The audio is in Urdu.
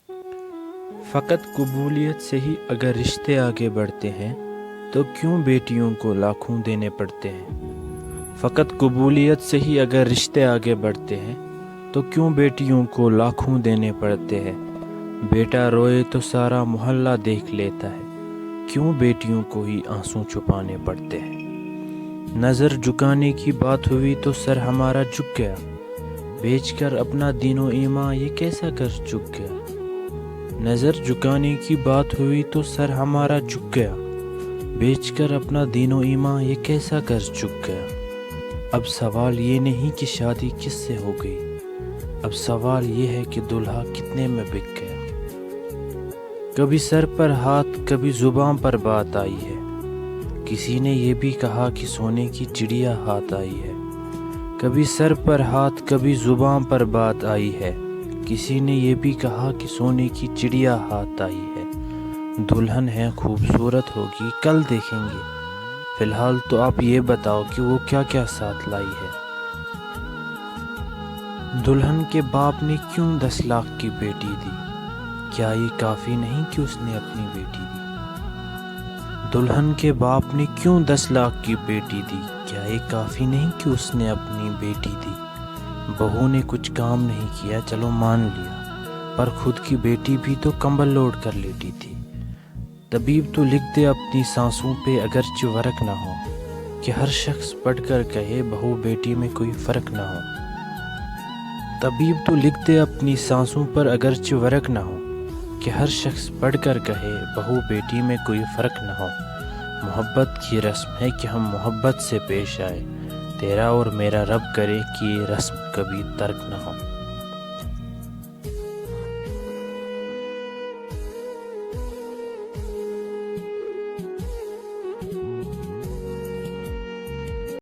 فقط قبولیت سے ہی اگر رشتے آگے بڑھتے ہیں تو کیوں بیٹیوں کو لاکھوں دینے پڑتے ہیں؟ فقط قبولیت سے ہی اگر رشتے آگے بڑھتے ہیں تو کیوں بیٹیوں کو لاکھوں دینے پڑتے ہیں؟ بیٹا روئے تو سارا محلہ دیکھ لیتا ہے، کیوں بیٹیوں کو ہی آنسو چھپانے پڑتے ہیں؟ نظر جھکانے کی بات ہوئی تو سر ہمارا جھک گیا، بیچ کر اپنا دین و ایمان یہ کیسا کر چک گیا؟ نظر جھکانے کی بات ہوئی تو سر ہمارا جھک گیا، بیچ کر اپنا دین و ایمان یہ کیسا کر چک گیا؟ اب سوال یہ نہیں کہ شادی کس سے ہو گئی، اب سوال یہ ہے کہ دلہا کتنے میں بک گیا۔ کبھی سر پر ہاتھ کبھی زباں پر بات آئی ہے، کسی نے یہ بھی کہا کہ سونے کی چڑیا ہاتھ آئی ہے۔ کبھی سر پر ہاتھ کبھی زباں پر بات آئی ہے، کسی نے یہ بھی کہا کہ سونے کی چڑیا ہاتھ آئی ہے۔ دلہن ہے خوبصورت ہوگی کل دیکھیں گے، فی الحال تو آپ یہ بتاؤ کہ وہ کیا کیا ساتھ لائی ہے۔ دلہن کے باپ نے کیوں 10 لاکھ کی بیٹی دی، کیا یہ کافی نہیں کہ اس نے اپنی بیٹی دی؟ دلہن کے باپ نے کیوں 10 لاکھ کی بیٹی دی، کیا یہ کافی نہیں کہ اس نے اپنی بیٹی دی؟ بہو نے کچھ کام نہیں کیا چلو مان لیا، پر خود کی بیٹی بھی تو کمبل لوڑ کر لیٹی تھی۔ طبیب تو لکھ دے اپنی سانسوں پہ اگرچہ ورق نہ ہو، کہ ہر شخص پڑھ کر کہے بہو بیٹی میں کوئی فرق نہ ہو۔ طبیب تو لکھ دے اپنی سانسوں پر اگرچہ ورق نہ ہو، کہ ہر شخص پڑھ کر کہے بہو بیٹی میں کوئی فرق نہ ہو۔ محبت کی رسم ہے کہ ہم محبت سے پیش آئے، تیرا اور میرا رب کرے کہ یہ رسم کبھی ترک نہ ہو۔